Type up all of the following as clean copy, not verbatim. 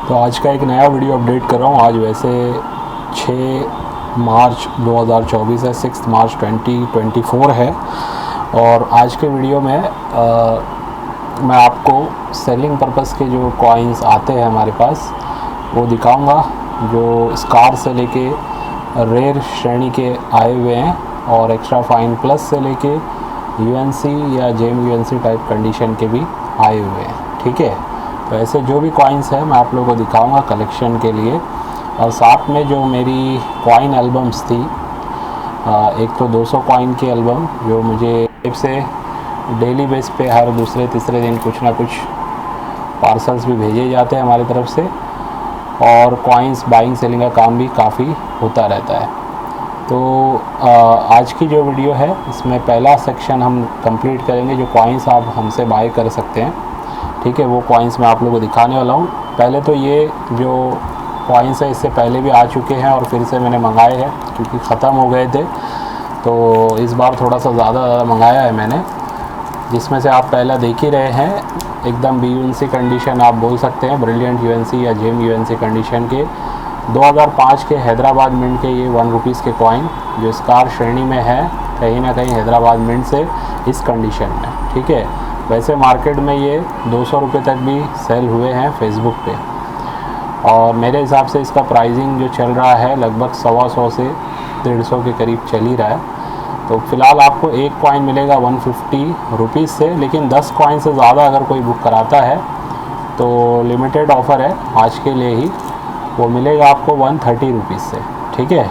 तो आज का एक नया वीडियो अपडेट कर रहा हूँ। आज वैसे 6 मार्च 2024 है, 6 मार्च 2024 है। और आज के वीडियो में मैं आपको सेलिंग पर्पस के जो कॉइन्स आते हैं हमारे पास वो दिखाऊंगा, जो स्कार से लेके रेयर श्रेणी के आए हुए हैं और एक्स्ट्रा फाइन प्लस से लेके यूएनसी या जेम यूएनसी टाइप कंडीशन के भी आए हुए हैं। ठीक है, तो ऐसे जो भी कॉइन्स हैं मैं आप लोगों को दिखाऊंगा कलेक्शन के लिए। और साथ में जो मेरी कॉइन एल्बम्स थी, एक तो 200 कॉइन की एल्बम जो मुझे से डेली बेस पे हर दूसरे तीसरे दिन कुछ ना कुछ पार्सल्स भी भेजे जाते हैं हमारी तरफ से, और कॉइन्स बाइंग सेलिंग का काम भी काफ़ी होता रहता है। तो आज की जो वीडियो है इसमें पहला सेक्शन हम कंप्लीट करेंगे, जो कॉइन्स आप हमसे बाय कर सकते हैं। ठीक है, वो कॉइन्स मैं आप लोगों को दिखाने वाला हूँ। पहले तो ये जो कॉइन्स है इससे पहले भी आ चुके हैं और फिर से मैंने मंगाए हैं क्योंकि ख़त्म हो गए थे, तो इस बार थोड़ा सा ज़्यादा मंगाया है मैंने, जिसमें से आप पहला देख ही रहे हैं एकदम BUNC कंडीशन आप बोल सकते हैं, ब्रिलियंट यूएनसी या जेम यूएनसी कंडीशन के 2005 के हैदराबाद मिंट के ये 1 रुपीज़ के कॉइन जो स्कार श्रेणी में है, कहीं ना कहीं हैदराबाद मिंट से इस कंडीशन में। ठीक है, वैसे मार्केट में ये 200 रुपये तक भी सेल हुए हैं फेसबुक पे, और मेरे हिसाब से इसका प्राइसिंग जो चल रहा है लगभग 125 से 150 के करीब चल ही रहा है। तो फ़िलहाल आपको एक कॉइन मिलेगा 150 रुपीज़ से, लेकिन 10 कॉइन से ज़्यादा अगर कोई बुक कराता है तो लिमिटेड ऑफ़र है आज के लिए ही, वो मिलेगा आपको 130 रुपीज़ से। ठीक है,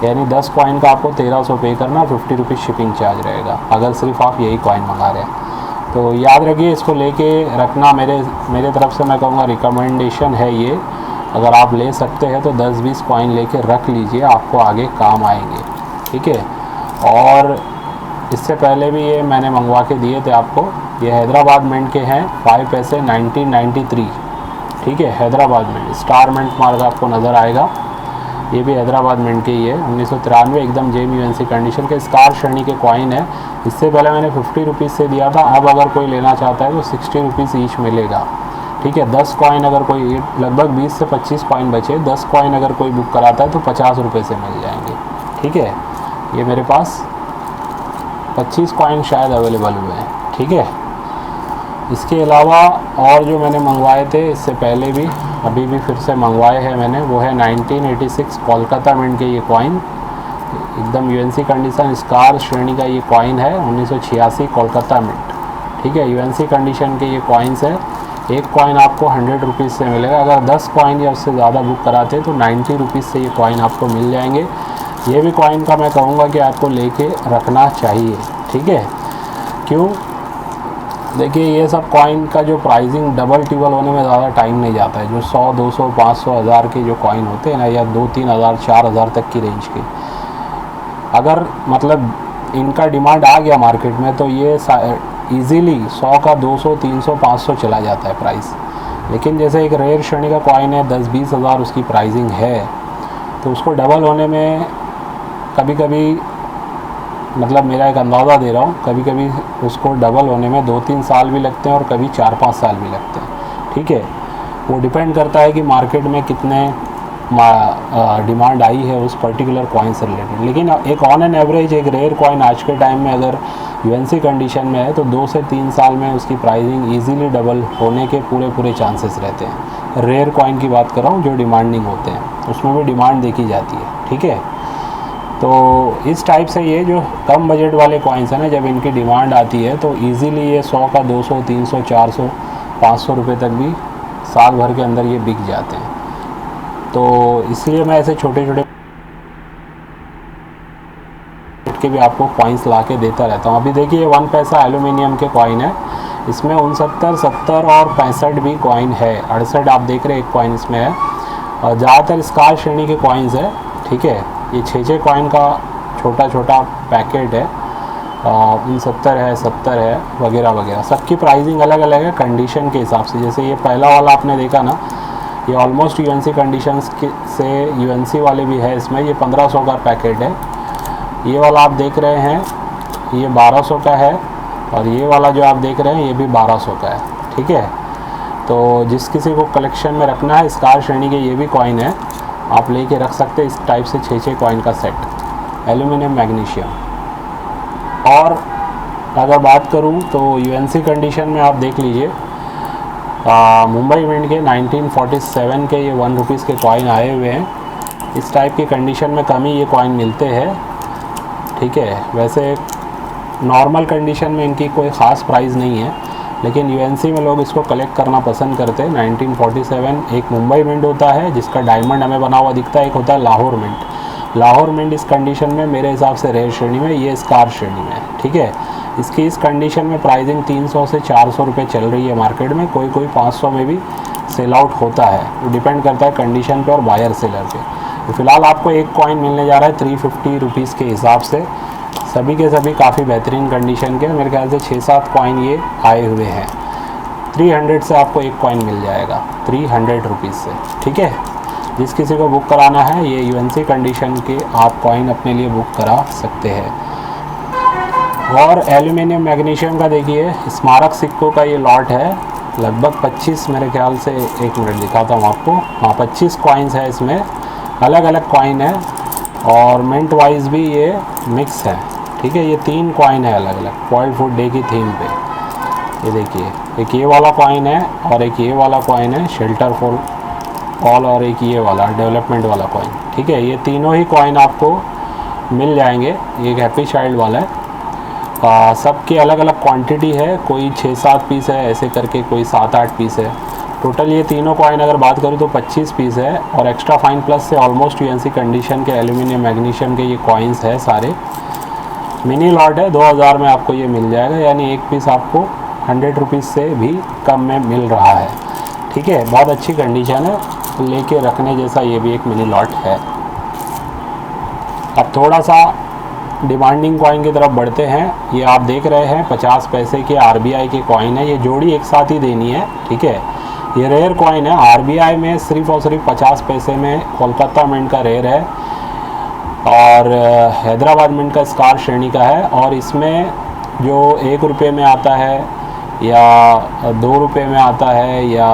यानी 10 कॉइन का आपको 1300 पे करना, 50 रुपीज़ शिपिंग चार्ज रहेगा अगर सिर्फ आप यही कॉइन मंगा रहे हैं। तो याद रखिए, इसको लेके रखना मेरे तरफ से मैं कहूँगा रिकमेंडेशन है ये। अगर आप ले सकते हैं तो 10-20 कॉइन लेके रख लीजिए, आपको आगे काम आएंगे। ठीक है, और इससे पहले भी ये मैंने मंगवा के दिए थे आपको। ये हैदराबाद मिंट के हैं, 5 पैसे 1993। ठीक है, Hyderabad mint, star mint mark आपको नज़र आएगा, ये भी हैदराबाद मिंट के ही है, 1993, एकदम जेम यूएनसी कंडीशन के स्कार श्रेणी के कॉइन है। इससे पहले मैंने 50 रुपीज़ से दिया था, अब अगर कोई लेना चाहता है तो 60 रुपीज़ ईच मिलेगा। ठीक है, 10 कॉइन अगर कोई, लगभग 20 से 25 कॉइन बचे, 10 कॉइन अगर कोई बुक कराता है तो 50 रुपये से मिल जाएंगे। ठीक है, ये मेरे पास 25 कॉइन शायद अवेलेबल हुए हैं। ठीक है, इसके अलावा और जो मैंने मंगवाए थे इससे पहले भी, अभी भी फिर से मंगवाए हैं मैंने, वो है 1986 कोलकाता मिंट के ये कॉइन, एकदम यूएनसी कंडीशन स्कार श्रेणी का ये कॉइन है, 1986 कोलकाता मिंट। ठीक है, यूएनसी कंडीशन के ये कॉइन्स है। एक कॉइन आपको 100 रुपीज़ से मिलेगा, अगर 10 कॉइन या उससे ज़्यादा बुक कराते हैं तो 90 रुपीज़ से ये कॉइन आपको मिल जाएंगे। ये भी कॉइन का मैं कहूँगा कि आपको लेके रखना चाहिए। ठीक है, क्यों? देखिए, ये सब कॉइन का जो प्राइसिंग डबल टिबल होने में ज़्यादा टाइम नहीं जाता है। जो 100, 200, 500, 1000 के जो कॉइन होते हैं ना, या 2-3 हज़ार 4 हज़ार तक की रेंज के, अगर मतलब इनका डिमांड आ गया मार्केट में तो ये इजीली 100 का 200, 300, 500 चला जाता है प्राइस। लेकिन जैसे एक रेयर श्रेणी का कॉइन है, 10-20 हज़ार उसकी प्राइसिंग है, तो उसको डबल होने में कभी कभी, मतलब मेरा एक अंदाज़ा दे रहा हूँ, कभी कभी उसको डबल होने में 2-3 साल भी लगते हैं और कभी 4-5 साल भी लगते हैं। ठीक है, वो डिपेंड करता है कि मार्केट में कितने डिमांड आई है उस पर्टिकुलर कॉइन से रिलेटेड। लेकिन एक ऑन एन एवरेज एक रेयर कॉइन आज के टाइम में अगर यूएनसी कंडीशन में है तो 2 से 3 साल में उसकी प्राइसिंग ईजीली डबल होने के पूरे चांसेस रहते हैं। रेयर कॉइन की बात कर रहा हूँ जो डिमांडिंग होते हैं, उसमें भी डिमांड देखी जाती है। ठीक है, तो इस टाइप से ये जो कम बजट वाले कॉइन्स हैं ना, जब इनकी डिमांड आती है तो इजीली ये 100 का 200, 300, 400, 500 रुपये तक भी साल भर के अंदर ये बिक जाते हैं। तो इसलिए मैं ऐसे छोटे छोटे के भी आपको कॉइन्स ला के देता रहता हूँ। अभी देखिए 1 पैसा एल्यूमिनियम के कॉइन है, इसमें 69, 70 और 65 भी कॉइन है, 68 आप देख रहे हैं एक कॉइन इसमें है, और ज़्यादातर स्कार श्रेणी के कॉइन्स है। ठीक है, ये 6 कॉइन का छोटा पैकेट है, 69 है, 70 है, वगैरह वगैरह। सबकी प्राइसिंग अलग अलग है कंडीशन के हिसाब से। जैसे ये पहला वाला आपने देखा ना, ये ऑलमोस्ट यूएनसी कंडीशंस से यूएनसी वाले भी है इसमें, ये 1500 का पैकेट है। ये वाला आप देख रहे हैं ये 1200 का है, और ये वाला जो आप देख रहे हैं ये भी 1200 का है। ठीक है, तो जिस किसी को कलेक्शन में रखना है, स्कार श्रेणी के ये भी कॉइन है, आप लेके रख सकते हैं इस टाइप से 6 कॉइन का सेट, एल्यूमिनियम मैग्नीशियम। और अगर बात करूं तो यूएनसी कंडीशन में आप देख लीजिए, मुंबई मिंट के 1947 के ये 1 रुपीज़ के कॉइन आए हुए हैं। इस टाइप की कंडीशन में कम ही ये कॉइन मिलते हैं, ठीक है। वैसे नॉर्मल कंडीशन में इनकी कोई ख़ास प्राइस नहीं है, लेकिन यूएनसी में लोग इसको कलेक्ट करना पसंद करते हैं। 1947 एक मुंबई मिंट होता है जिसका डायमंड हमें बना हुआ दिखता है, एक होता है लाहौर मिंट। लाहौर मिंट इस कंडीशन में मेरे हिसाब से रेयर श्रेणी में, ये स्कार श्रेणी में है, ठीक है। इसकी इस कंडीशन में प्राइसिंग 300 से 400 रुपये चल रही है मार्केट में, कोई 500 में भी सेल आउट होता है, वो डिपेंड करता है कंडीशन पे और बायर सेलर पे। तो फिलहाल आपको एक कॉइन मिलने जा रहा है 350 रुपीज़ के हिसाब से, सभी के सभी काफ़ी बेहतरीन कंडीशन के, मेरे ख्याल से 6-7 कॉइन ये आए हुए हैं। 300 से आपको एक कॉइन मिल जाएगा, 300 रुपीज़ से, ठीक है। जिस किसी को बुक कराना है ये यूएनसी कंडीशन के आप कॉइन अपने लिए बुक करा सकते हैं। और एल्यूमिनियम मैग्नीशियम का देखिए, स्मारक सिक्कों का ये लॉट है, लगभग 25 मेरे ख्याल से, 1 मिनट दिखाता हूँ आपको, हाँ 25 कॉइन्स है इसमें, अलग अलग कॉइन है और मिंट वाइज भी ये मिक्स है, ठीक है। ये 3 कॉइन है अलग अलग वर्ल्ड फूड डे की थीम पे। ये देखिए, एक ये वाला कॉइन है और एक ये वाला कॉइन है शेल्टर फॉर ऑल, और एक ये वाला डेवलपमेंट वाला कॉइन, ठीक है। ये तीनों ही कॉइन आपको मिल जाएंगे। एक हैप्पी चाइल्ड वाला है, सबकी अलग अलग क्वांटिटी है, कोई 6-7 पीस है ऐसे करके, कोई 7-8 पीस है। टोटल ये तीनों कॉइन अगर बात करूँ तो 25 पीस है, और एक्स्ट्रा फाइन प्लस से ऑलमोस्ट यूएनसी कंडीशन के एल्यूमिनियम मैग्नीशियम के ये कॉइन्स है सारे। मिनी लॉट है, 2000 में आपको ये मिल जाएगा, यानी एक पीस आपको 100 रुपीज़ से भी कम में मिल रहा है, ठीक है। बहुत अच्छी कंडीशन है, लेके रखने जैसा ये भी एक मिनी लॉट है। अब थोड़ा सा डिमांडिंग कॉइन की तरफ बढ़ते हैं। ये आप देख रहे हैं 50 पैसे के आरबीआई के कॉइन है, ये जोड़ी एक साथ ही देनी है, ठीक है। ये रेयर कॉइन है, आरबीआई में सिर्फ और सिर्फ 50 पैसे में कोलकाता मिंट का रेयर है, और हैदराबाद मिंट का स्कार श्रेणी का है। और इसमें जो 1 रुपये में आता है या 2 रुपये में आता है या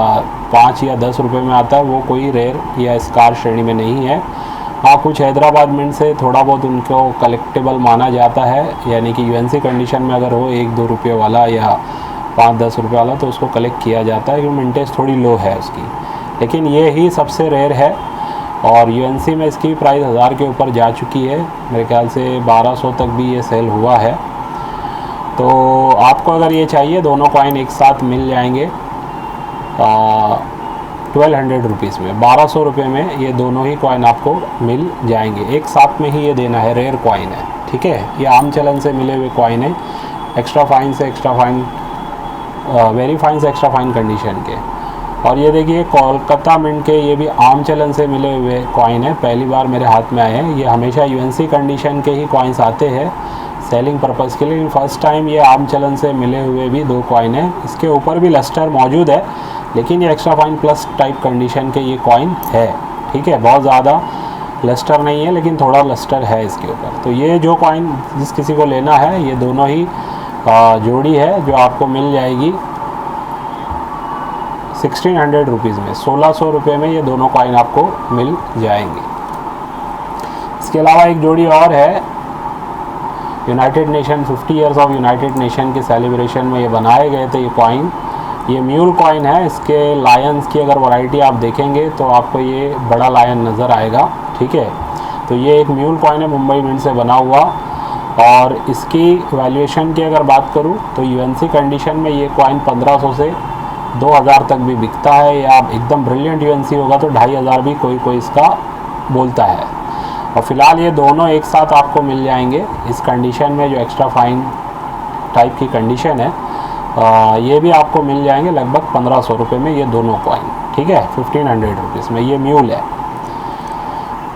5 या 10 रुपये में आता है, वो कोई रेयर या स्कार श्रेणी में नहीं है। हाँ, कुछ हैदराबाद मिंट से थोड़ा बहुत उनको कलेक्टेबल माना जाता है, यानी कि यूएनसी कंडीशन में अगर हो 1-2 रुपये वाला या 5-10 रुपये वाला तो उसको कलेक्ट किया जाता है, क्योंकि मिंटेज थोड़ी लो है उसकी। लेकिन ये ही सबसे रेयर है, और यूएनसी में इसकी प्राइस 1000 के ऊपर जा चुकी है, मेरे ख्याल से 1200 तक भी ये सेल हुआ है। तो आपको अगर ये चाहिए, दोनों कॉइन एक साथ मिल जाएंगे 1200 रुपीज़ में, 1200 रुपये में ये दोनों ही कॉइन आपको मिल जाएंगे, एक साथ में ही ये देना है। रेयर कॉइन है, ठीक है। ये आम चलन से मिले हुए कॉइन है, एक्स्ट्रा फाइन से एक्स्ट्रा फाइन, वेरी फाइन से एक्स्ट्रा फाइन कंडीशन के। और ये देखिए कोलकाता मिंट के, ये भी आम चलन से मिले हुए कॉइन है, पहली बार मेरे हाथ में आए हैं। ये हमेशा यूएनसी कंडीशन के ही कॉइन्स आते हैं सेलिंग पर्पज़ के लिए, लेकिन फ़र्स्ट टाइम ये आम चलन से मिले हुए भी 2 कॉइन है। इसके ऊपर भी लस्टर मौजूद है, लेकिन ये extra fine plus type condition के ये कॉइन है, ठीक है। बहुत ज़्यादा लस्टर नहीं है, लेकिन थोड़ा लस्टर है इसके ऊपर। तो ये जो कॉइन जिस किसी को लेना है, ये दोनों ही जोड़ी है जो आपको मिल जाएगी 1600 रुपीज़ में, 1600 रुपये में ये दोनों कॉइन आपको मिल जाएंगे। इसके अलावा एक जोड़ी और है, United nation 50 years of United nation के सेलिब्रेशन में ये बनाए गए थे ये कॉइन। ये म्यूल कॉइन है, इसके लायंस की अगर वैरायटी आप देखेंगे तो आपको ये बड़ा लायन नज़र आएगा, ठीक है। तो ये एक म्यूल कॉइन है, मुंबई मिंट से बना हुआ, और इसकी वैल्यूएशन की अगर बात करूँ तो यूएनसी कंडीशन में ये कॉइन 1500 से 2000 तक भी बिकता है, या एकदम ब्रिलियंट यूएनसी होगा तो 2500 भी कोई इसका बोलता है। और फिलहाल ये दोनों एक साथ आपको मिल जाएंगे इस कंडीशन में, जो एक्स्ट्रा फाइन टाइप की कंडीशन है, ये भी आपको मिल जाएंगे लगभग 1500 रुपये में ये दोनों कॉइन, ठीक है, 1500 रुपीज़ में। ये म्यूल है।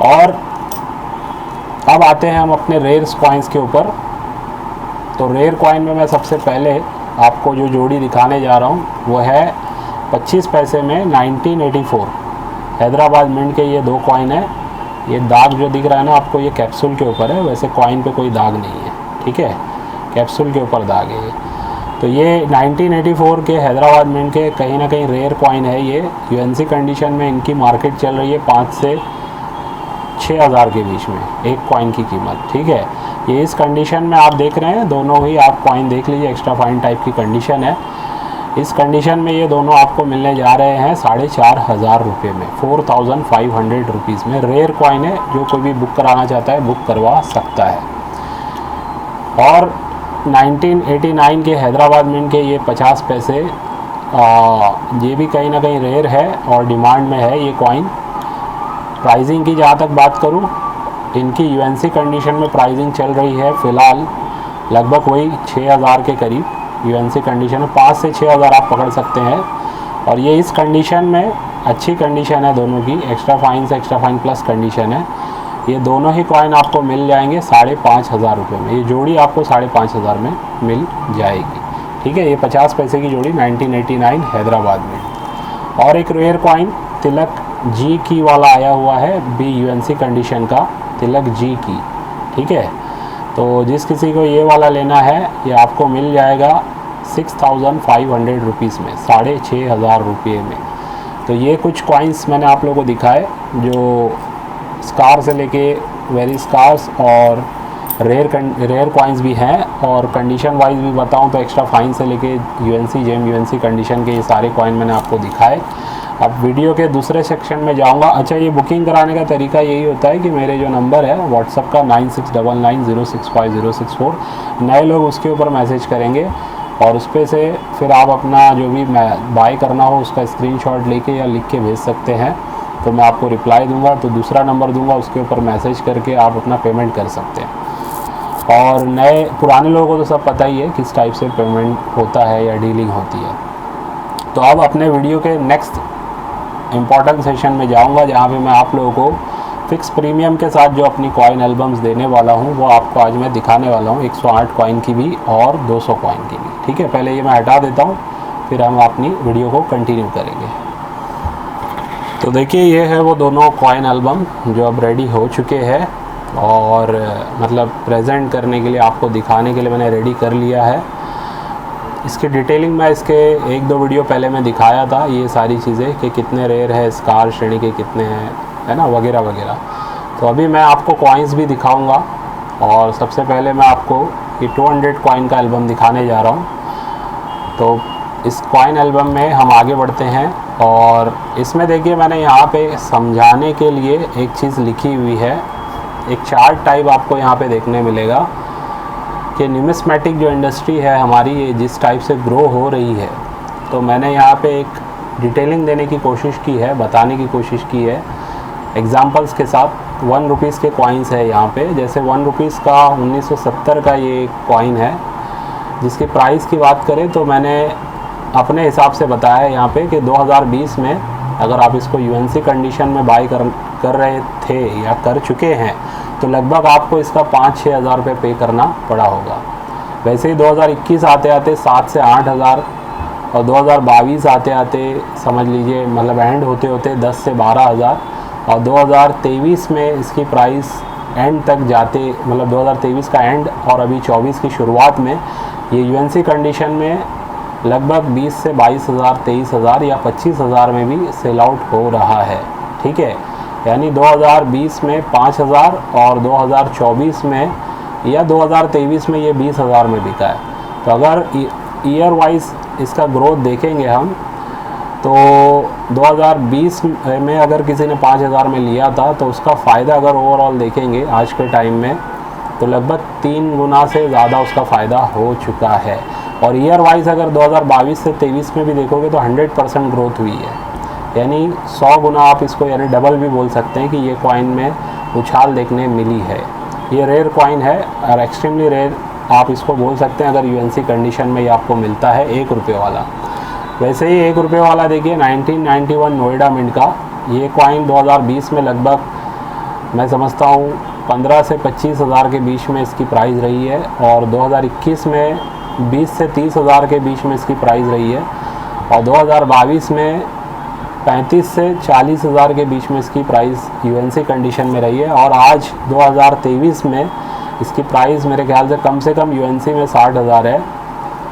और अब आते हैं हम अपने रेयर कॉइन्स के ऊपर। तो रेयर कॉइन में मैं सबसे पहले आपको जो जोड़ी दिखाने जा रहा हूँ वो है 25 पैसे में 1984 हैदराबाद मिंट के ये 2 कॉइन है। ये दाग जो दिख रहा है ना आपको, ये कैप्सूल के ऊपर है, वैसे कॉइन पे कोई दाग नहीं है, ठीक है, कैप्सूल के ऊपर दाग है ये। तो तो ये 1984 के हैदराबाद मिंट के कहीं ना कहीं रेयर कॉइन है। ये यूएनसी कंडीशन में इनकी मार्केट चल रही है 5 से 6 हज़ार के बीच में एक कॉइन की कीमत, ठीक है। ये इस कंडीशन में आप देख रहे हैं, दोनों ही आप कॉइन देख लीजिए, एक्स्ट्रा फाइन टाइप की कंडीशन है। इस कंडीशन में ये दोनों आपको मिलने जा रहे हैं 4,500 रुपये में, 4,500 रुपीज़ में। रेयर कॉइन है, जो कोई भी बुक कराना चाहता है बुक करवा सकता है। और 1989 के हैदराबाद मिंट के ये 50 पैसे, ये भी कहीं ना कहीं रेयर है और डिमांड में है ये कॉइन। प्राइसिंग की जहाँ तक बात करूँ, इनकी यूएनसी कंडीशन में प्राइसिंग चल रही है फ़िलहाल लगभग वही 6,000 के करीब। यूएनसी कंडीशन में 5 से 6,000 आप पकड़ सकते हैं। और ये इस कंडीशन में अच्छी कंडीशन है दोनों की, एक्स्ट्रा फाइन से एक्स्ट्रा फाइन प्लस कंडीशन है। ये दोनों ही कॉइन आपको मिल जाएंगे 5,500 रुपये में। ये जोड़ी आपको 5,500 में मिल जाएगी, ठीक है। ये 50 पैसे की जोड़ी 1989 हैदराबाद में। और एक रेयर कॉइन तिलक जी की वाला आया हुआ है, बी यूएनसी कंडीशन का तिलक जी की, ठीक है। तो जिस किसी को ये वाला लेना है ये आपको मिल जाएगा 6,500 रुपीज़ में, 6,500 रुपये में। तो ये कुछ कॉइन्स मैंने आप लोगों को दिखाए जो स्कार से लेके वेरी स्कार्स और रेयर कॉइन्स भी हैं। और कंडीशन वाइज भी बताऊं तो एक्स्ट्रा फाइन से लेके यूएनसी जेम यूएनसी कंडीशन के ये सारे कॉइन मैंने आपको दिखाए। अब वीडियो के दूसरे सेक्शन में जाऊंगा। अच्छा, ये बुकिंग कराने का तरीका यही होता है कि मेरे जो नंबर है व्हाट्सअप का 9699065064, नए लोग उसके ऊपर मैसेज करेंगे और उस पर से फिर आप अपना जो भी बाय करना हो उसका स्क्रीनशॉट लेके या लिख के भेज सकते हैं, तो मैं आपको रिप्लाई दूंगा। तो दूसरा नंबर दूंगा, उसके ऊपर मैसेज करके आप अपना पेमेंट कर सकते हैं। और नए पुराने लोगों को तो सब पता ही है किस टाइप से पेमेंट होता है या डीलिंग होती है। तो अब अपने वीडियो के नेक्स्ट इम्पॉर्टेंट सेशन में जाऊंगा, जहां पे मैं आप लोगों को फिक्स प्रीमियम के साथ जो अपनी कॉइन एल्बम्स देने वाला हूं वो आपको आज मैं दिखाने वाला हूं, 108 कॉइन की भी और 200 कॉइन की भी, ठीक है। पहले ये मैं हटा देता हूं, फिर हम अपनी वीडियो को कंटिन्यू करेंगे। तो देखिए, ये है वो दोनों कॉइन एल्बम जो अब रेडी हो चुके हैं और मतलब प्रेजेंट करने के लिए, आपको दिखाने के लिए मैंने रेडी कर लिया है। इसकी डिटेलिंग मैं इसके 1-2 वीडियो पहले मैं दिखाया था, ये सारी चीज़ें कि कितने रेयर है, स्कार श्रेणी के कितने हैं, है ना, वगैरह वगैरह। तो अभी मैं आपको कॉइन्स भी दिखाऊंगा और सबसे पहले मैं आपको ये 200 कॉइन का एल्बम दिखाने जा रहा हूँ। तो इस कॉइन एल्बम में हम आगे बढ़ते हैं और इसमें देखिए मैंने यहाँ पे समझाने के लिए एक चीज़ लिखी हुई है, एक चार्ट टाइप आपको यहाँ पे देखने मिलेगा कि न्यूमिस्मेटिक जो इंडस्ट्री है हमारी, ये जिस टाइप से ग्रो हो रही है। तो मैंने यहाँ पे एक डिटेलिंग देने की कोशिश की है, बताने की कोशिश की है एग्जांपल्स के साथ। 1 रुपीज़ के कॉइन्स है यहाँ पे, जैसे 1 रुपीज़ का 1970 का ये कॉइन है, जिसकी प्राइस की बात करें तो मैंने अपने हिसाब से बताया है यहाँ पे कि 2020 में अगर आप इसको यूएनसी कंडीशन में बाई कर रहे थे या कर चुके हैं तो लगभग आपको इसका 5-6 हज़ार रुपये पे करना पड़ा होगा। वैसे ही 2021 आते आते 7 से 8 हज़ार और 2022 आते आते समझ लीजिए मतलब एंड होते होते 10 से 12 हज़ार और 2023 में इसकी प्राइस एंड तक जाते, मतलब 2023 का एंड और अभी 24 की शुरुआत में ये यूएनसी कंडीशन में लगभग 20 से 22 हज़ार, 23 हज़ार या 25 हज़ार में भी सेल आउट हो रहा है, ठीक है। यानी 2020 में 5 हज़ार और 2024 में या 2023 में ये 20 हज़ार में बिका है। तो अगर ईयर वाइज इसका ग्रोथ देखेंगे हम तो 2020 में अगर किसी ने 5 हज़ार में लिया था तो उसका फ़ायदा अगर ओवरऑल देखेंगे आज के टाइम में तो लगभग 3 गुना से ज़्यादा उसका फ़ायदा हो चुका है। और ईयर वाइज अगर 2022 से 23 में भी देखोगे तो 100% ग्रोथ हुई है, यानी 100 गुना आप इसको यानी डबल भी बोल सकते हैं कि ये कॉइन में उछाल देखने मिली है। ये रेयर कॉइन है और एक्सट्रीमली रेयर आप इसको बोल सकते हैं अगर यूएनसी कंडीशन में ये आपको मिलता है 1 रुपये वाला। वैसे ही 1 रुपये वाला देखिए 1991 नोएडा मिंट का ये कॉइन 2020 में लगभग मैं समझता हूँ 15 से 25 हज़ार के बीच में इसकी प्राइस रही है और 2021 में 20 से 30 हज़ार के बीच में इसकी प्राइस रही है और 2022 में 35 से 40 हज़ार के बीच में इसकी प्राइस यूएनसी कंडीशन में रही है और आज 2023 में इसकी प्राइस मेरे ख्याल से कम यूएनसी में 60 हज़ार है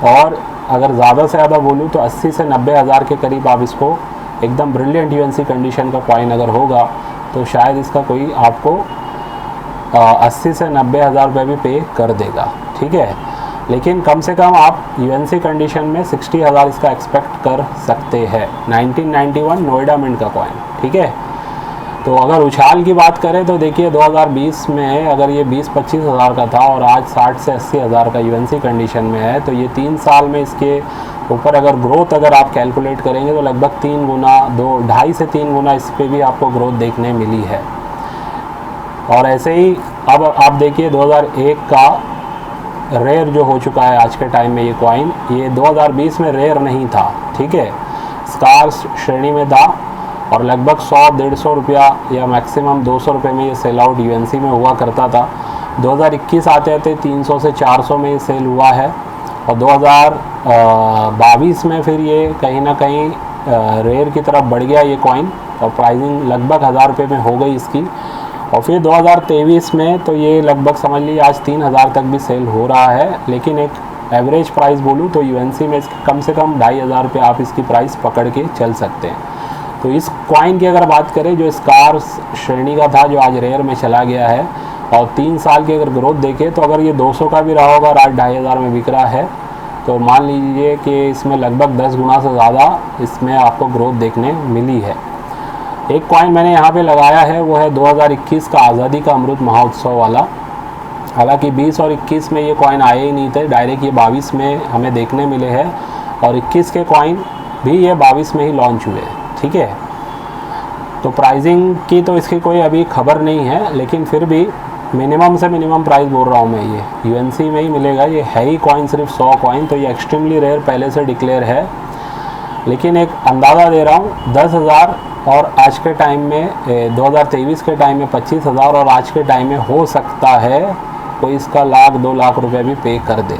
और अगर ज़्यादा से ज़्यादा बोलूँ तो 80 से 90 हज़ार के करीब आप इसको एकदम ब्रिलियंट यूएनसी कंडीशन का कॉइन अगर होगा तो शायद इसका कोई आपको 80 से 90 हज़ार रुपये भी पे कर देगा, ठीक है। लेकिन कम से कम आप यूएनसी कंडीशन में 60 हज़ार इसका एक्सपेक्ट कर सकते हैं। 1991 नोएडा मिंट का कॉइन, ठीक है। तो अगर उछाल की बात करें तो देखिए 2020 में अगर ये 20-25 हज़ार का था और आज 60 से 80 हज़ार का यूएनसी कंडीशन में है, तो ये 3 साल में इसके ऊपर अगर ग्रोथ अगर आप कैलकुलेट करेंगे तो लगभग 3 गुना 2.5 से 3 गुना इस पर भी आपको ग्रोथ देखने मिली है। और ऐसे ही अब आप देखिए 2001 का रेयर जो हो चुका है आज के टाइम में ये कॉइन, ये 2020 में रेयर नहीं था, ठीक है, स्कार्स श्रेणी में था और लगभग 100-150 रुपया या मैक्सिमम 200 रुपये में ये सेल आउट यूएनसी में हुआ करता था। 2021 आते आते 300 से 400 में ये सेल हुआ है और 2022 में फिर ये कहीं ना कहीं रेयर की तरफ बढ़ गया ये कॉइन और प्राइसिंग लगभग 1000 रुपये में हो गई इसकी। और फिर 2023 में तो ये लगभग समझ लीजिए आज 3000 तक भी सेल हो रहा है। लेकिन एक एवरेज प्राइस बोलूँ तो यूएनसी में इसके कम से कम 2500 रुपये आप इसकी प्राइस पकड़ के चल सकते हैं। तो इस कॉइन की अगर बात करें जो स्कार्स श्रेणी का था जो आज रेयर में चला गया है और 3 साल की अगर ग्रोथ देखें तो अगर ये 200 का भी रहा होगा और आज 2500 में बिक रहा है तो मान लीजिए कि इसमें लगभग 10 गुना से ज़्यादा इसमें आपको ग्रोथ देखने मिली है। एक कॉइन मैंने यहाँ पे लगाया है वो है 2021 का आज़ादी का अमृत महोत्सव वाला। हालांकि 20 और 21 में ये कॉइन आए ही नहीं थे, डायरेक्ट ये 22 में हमें देखने मिले हैं और 21 के कॉइन भी ये 22 में ही लॉन्च हुए, ठीक है। तो प्राइसिंग की तो इसकी कोई अभी खबर नहीं है, लेकिन फिर भी मिनिमम से मिनिमम प्राइस बोल रहा हूँ मैं, ये यूएनसी में ही मिलेगा। ये है ही कॉइन सिर्फ 100 कॉइन, तो ये एक्सट्रीमली रेयर पहले से डिक्लेयर है। लेकिन एक अंदाज़ा दे रहा हूँ 10,000 और आज के टाइम में 2023 के टाइम में 25,000 और आज के टाइम में हो सकता है कोई इसका 1-2 लाख रुपए भी पे कर दे,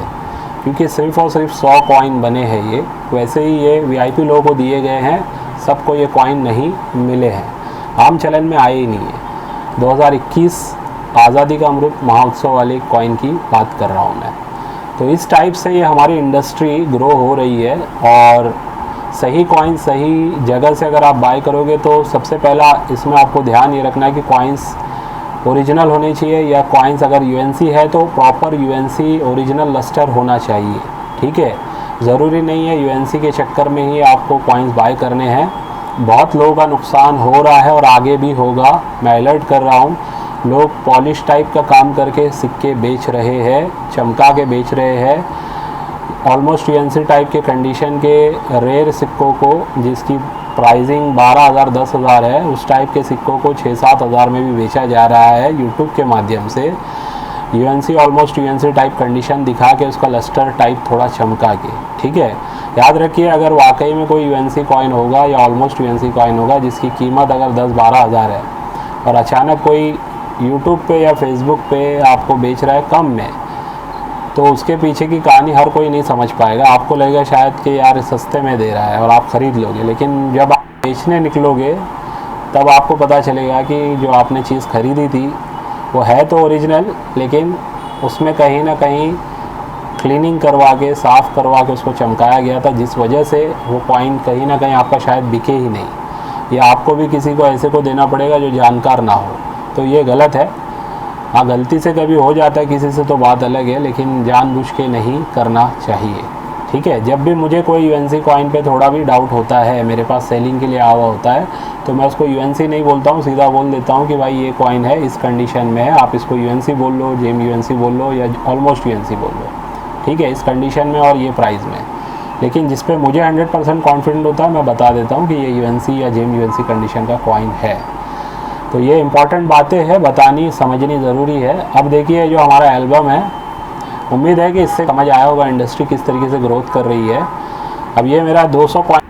क्योंकि सिर्फ और सिर्फ 100 कॉइन बने हैं ये। वैसे ही ये वीआईपी लोगों को दिए गए हैं, सबको ये कॉइन नहीं मिले हैं, आम चलन में आए ही नहीं है। 2021 आज़ादी का अमृत महोत्सव वाले कॉइन की बात कर रहा हूँ मैं। तो इस टाइप से ये हमारी इंडस्ट्री ग्रो हो रही है और सही कॉइन सही जगह से अगर आप बाय करोगे तो सबसे पहला इसमें आपको ध्यान ये रखना है कि कॉइन्स ओरिजिनल होने चाहिए, या कॉइन्स अगर यूएनसी है तो प्रॉपर यूएनसी ओरिजिनल लस्टर होना चाहिए, ठीक है। ज़रूरी नहीं है यूएनसी के चक्कर में ही आपको कॉइन्स बाय करने हैं। बहुत लोगों का नुकसान हो रहा है और आगे भी होगा, मैं अलर्ट कर रहा हूँ। लोग पॉलिश टाइप का काम करके सिक्के बेच रहे हैं, चमका के बेच रहे हैं। ऑलमोस्ट यूएनसी टाइप के कंडीशन के रेयर सिक्कों को जिसकी प्राइसिंग 12,000 10,000 है, उस टाइप के सिक्कों को 6-7 हज़ार में भी बेचा जा रहा है यूट्यूब के माध्यम से। UNC almost UNC type condition दिखा के उसका लस्टर टाइप थोड़ा चमका के, ठीक है। याद रखिए अगर वाकई में कोई यूएनसी कॉइन होगा या ऑलमोस्ट यूएनसी कॉइन होगा जिसकी कीमत अगर 10-12 हज़ार है और अचानक कोई यूट्यूब पे या फेसबुक पे आपको बेच रहा है कम में, तो उसके पीछे की कहानी हर कोई नहीं समझ पाएगा। आपको लगेगा शायद कि यार सस्ते में दे रहा है और आप ख़रीद लोगे, लेकिन जब आप बेचने निकलोगे तब आपको पता चलेगा कि जो आपने चीज़ ख़रीदी थी वो है तो ओरिजिनल, लेकिन उसमें कहीं ना कहीं क्लीनिंग करवा के साफ़ करवा के उसको चमकाया गया था, जिस वजह से वो कॉइन कहीं ना कहीं आपका शायद बिके ही नहीं, या आपको भी किसी को ऐसे को देना पड़ेगा जो जानकार ना हो। तो ये गलत है। हाँ, गलती से कभी हो जाता है किसी से तो बात अलग है, लेकिन जानबूझ के नहीं करना चाहिए, ठीक है। जब भी मुझे कोई यूएनसी कॉइन पे थोड़ा भी डाउट होता है, मेरे पास सेलिंग के लिए आया हुआ होता है, तो मैं उसको यूएनसी नहीं बोलता हूँ, सीधा बोल देता हूँ कि भाई ये कॉइन है इस कंडीशन में है, आप इसको यूएनसी बोल लो, जेम यूएनसी बोल लो या ऑलमोस्ट यूएनसी बोल लो, ठीक है, इस कंडीशन में और ये प्राइस में। लेकिन जिस पे मुझे 100% कॉन्फिडेंट होता है मैं बता देता हूँ कि ये यूएनसी या जेम यूएनसी कंडीशन का कॉइन है। तो ये इंपॉर्टेंट बातें हैं, बतानी समझनी ज़रूरी है। अब देखिए जो हमारा एल्बम है, उम्मीद है कि इससे समझ आया होगा इंडस्ट्री किस तरीके से ग्रोथ कर रही है। अब ये मेरा 200 कॉइन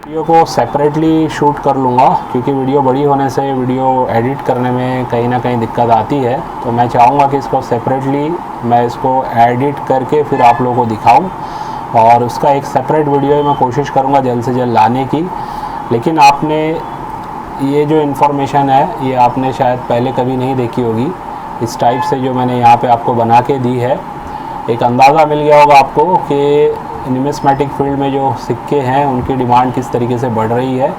वीडियो को सेपरेटली शूट कर लूँगा, क्योंकि वीडियो बड़ी होने से वीडियो एडिट करने में कहीं ना कहीं दिक्कत आती है। तो मैं चाहूँगा कि इसको सेपरेटली मैं इसको एडिट करके फिर आप लोगों को दिखाऊँ और उसका एक सेपरेट वीडियो मैं कोशिश करूँगा जल्द से जल्द लाने की। लेकिन आपने ये जो इन्फॉर्मेशन है ये आपने शायद पहले कभी नहीं देखी होगी, इस टाइप से जो मैंने यहाँ पे आपको बना के दी है। एक अंदाज़ा मिल गया होगा आपको कि न्यूमिस्मेटिक फील्ड में जो सिक्के हैं उनकी डिमांड किस तरीके से बढ़ रही है।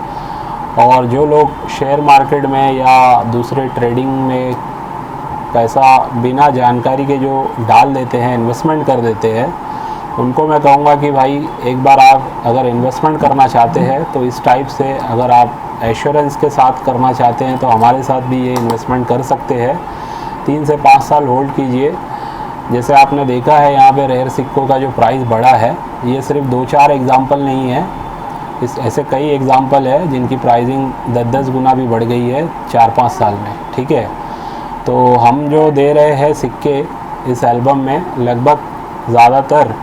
और जो लोग शेयर मार्केट में या दूसरे ट्रेडिंग में पैसा बिना जानकारी के जो डाल देते हैं, इन्वेस्टमेंट कर देते हैं, उनको मैं कहूँगा कि भाई एक बार आप अगर इन्वेस्टमेंट करना चाहते हैं तो इस टाइप से, अगर आप एश्योरेंस के साथ करना चाहते हैं तो हमारे साथ भी ये इन्वेस्टमेंट कर सकते हैं। 3 से 5 साल होल्ड कीजिए। जैसे आपने देखा है यहाँ पे रेयर सिक्कों का जो प्राइस बढ़ा है, ये सिर्फ 2-4 एग्जाम्पल नहीं है, ऐसे कई एग्जाम्पल है जिनकी प्राइसिंग 10-10 गुना भी बढ़ गई है 4-5 साल में। ठीक है, तो हम जो दे रहे हैं सिक्के इस एल्बम में, लगभग ज़्यादातर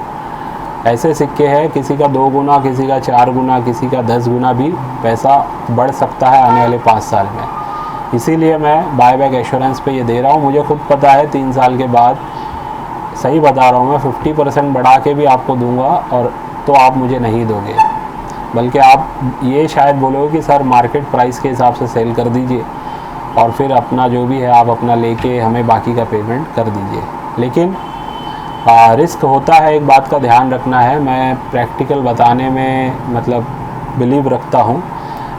ऐसे सिक्के हैं, किसी का 2 गुना, किसी का 4 गुना, किसी का 10 गुना भी पैसा बढ़ सकता है आने वाले 5 साल में। इसीलिए मैं बाय बैक एश्योरेंस पे ये दे रहा हूँ। मुझे खुद पता है 3 साल के बाद, सही बता रहा हूँ मैं, 50% बढ़ा के भी आपको दूंगा और तो आप मुझे नहीं दोगे, बल्कि आप ये शायद बोलोगे कि सर मार्केट प्राइस के हिसाब से सेल कर दीजिए और फिर अपना जो भी है आप अपना लेके हमें बाकी का पेमेंट कर दीजिए। लेकिन रिस्क होता है, एक बात का ध्यान रखना है। मैं प्रैक्टिकल बताने में मतलब बिलीव रखता हूँ।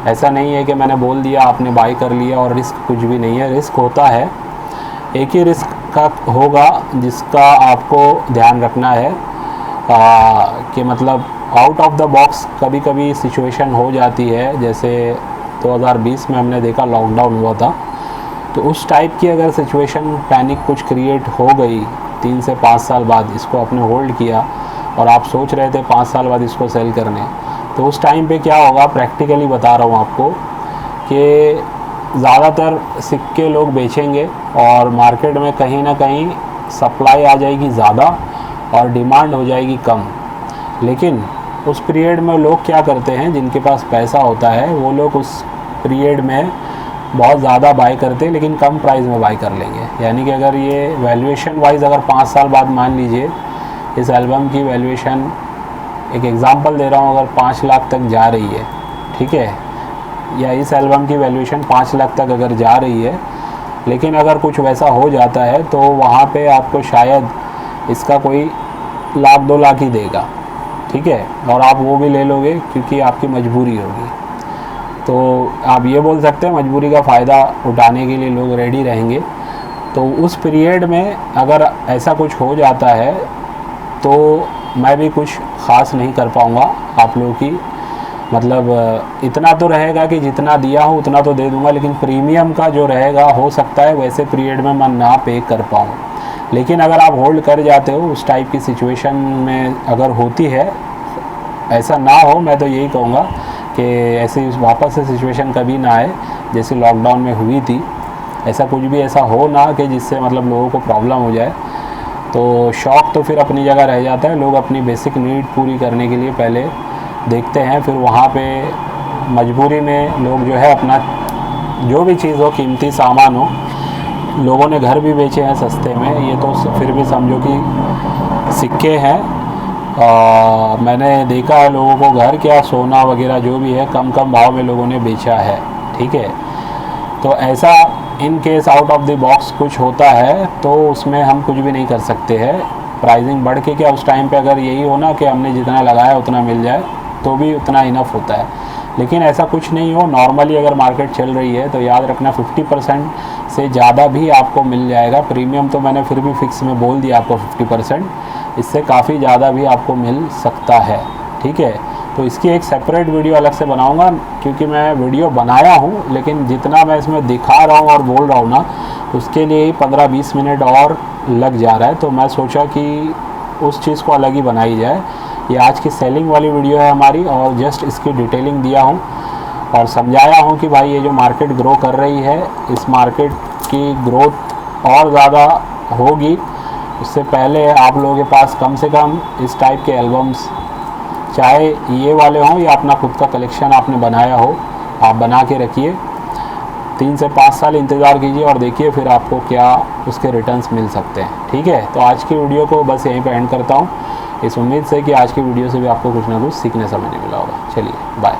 ऐसा नहीं है कि मैंने बोल दिया आपने बाई कर लिया और रिस्क कुछ भी नहीं है। रिस्क होता है, एक ही रिस्क का होगा जिसका आपको ध्यान रखना है कि मतलब आउट ऑफ द बॉक्स कभी कभी सिचुएशन हो जाती है। जैसे 2020 में हमने देखा लॉकडाउन हुआ था, तो उस टाइप की अगर सिचुएशन, पैनिक कुछ क्रिएट हो गई 3 से 5 साल बाद, इसको आपने होल्ड किया और आप सोच रहे थे 5 साल बाद इसको सेल करने, तो उस टाइम पे क्या होगा, प्रैक्टिकली बता रहा हूँ आपको कि ज़्यादातर सिक्के लोग बेचेंगे और मार्केट में कहीं ना कहीं सप्लाई आ जाएगी ज़्यादा और डिमांड हो जाएगी कम। लेकिन उस पीरियड में लोग क्या करते हैं, जिनके पास पैसा होता है वो लोग उस पीरियड में बहुत ज़्यादा बाई करते हैं लेकिन कम प्राइस में बाई कर लेंगे। यानी कि अगर ये वैल्यूएशन वाइज अगर 5 साल बाद मान लीजिए इस एल्बम की वैल्यूएशन, एक एग्ज़ाम्पल दे रहा हूँ, अगर 5 लाख तक जा रही है, ठीक है, या इस एल्बम की वैल्यूएशन 5 लाख तक अगर जा रही है, लेकिन अगर कुछ वैसा हो जाता है तो वहाँ पे आपको शायद इसका कोई 1-2 लाख ही देगा। ठीक है, और आप वो भी ले लोगे क्योंकि आपकी मजबूरी होगी। तो आप ये बोल सकते हैं मजबूरी का फ़ायदा उठाने के लिए लोग रेडी रहेंगे। तो उस पीरियड में अगर ऐसा कुछ हो जाता है तो मैं भी कुछ ख़ास नहीं कर पाऊँगा आप लोगों की, मतलब इतना तो रहेगा कि जितना दिया हूँ उतना तो दे दूँगा, लेकिन प्रीमियम का जो रहेगा हो सकता है वैसे पीरियड में मैं ना पे कर पाऊँ। लेकिन अगर आप होल्ड कर जाते हो, उस टाइप की सिचुएशन में अगर होती है, ऐसा ना हो, मैं तो यही कहूँगा कि ऐसी वापस से सिचुएशन कभी ना आए जैसे लॉकडाउन में हुई थी। ऐसा कुछ भी ऐसा हो ना कि जिससे मतलब लोगों को प्रॉब्लम हो जाए। तो शौक़ तो फिर अपनी जगह रह जाता है, लोग अपनी बेसिक नीड पूरी करने के लिए पहले देखते हैं, फिर वहाँ पे मजबूरी में लोग जो है अपना जो भी चीज़ हो, कीमती सामान हो, लोगों ने घर भी बेचे हैं सस्ते में, ये तो फिर भी समझो कि सिक्के हैं। मैंने देखा है लोगों को घर क्या सोना वगैरह जो भी है कम भाव में लोगों ने बेचा है। ठीक है, तो ऐसा in case out of the box कुछ होता है तो उसमें हम कुछ भी नहीं कर सकते हैं। प्राइसिंग बढ़ के क्या उस टाइम पे अगर यही हो ना कि हमने जितना लगाया उतना मिल जाए तो भी उतना इनफ होता है, लेकिन ऐसा कुछ नहीं हो। नॉर्मली अगर मार्केट चल रही है तो याद रखना 50% से ज़्यादा भी आपको मिल जाएगा। प्रीमियम तो मैंने फिर भी फिक्स में बोल दिया आपको 50%, इससे काफ़ी ज़्यादा भी आपको मिल सकता है। ठीक है, तो इसकी एक सेपरेट वीडियो अलग से बनाऊंगा, क्योंकि मैं वीडियो बनाया हूँ लेकिन जितना मैं इसमें दिखा रहा हूँ और बोल रहा हूँ ना, उसके लिए ही 15-20 मिनट और लग जा रहा है। तो मैं सोचा कि उस चीज़ को अलग ही बनाई जाए। ये आज की सेलिंग वाली वीडियो है हमारी, और जस्ट इसकी डिटेलिंग दिया हूँ और समझाया हूँ कि भाई ये जो मार्केट ग्रो कर रही है, इस मार्केट की ग्रोथ और ज़्यादा होगी। उससे पहले आप लोगों के पास कम से कम इस टाइप के एल्बम्स, चाहे ये वाले हों या अपना खुद का कलेक्शन आपने बनाया हो, आप बना के रखिए। 3 से 5 साल इंतज़ार कीजिए और देखिए फिर आपको क्या उसके रिटर्न्स मिल सकते हैं। ठीक है, तो आज की वीडियो को बस यहीं पे एंड करता हूँ, इस उम्मीद से कि आज की वीडियो से भी आपको कुछ ना कुछ सीखने समझने मिला होगा। चलिए बाय।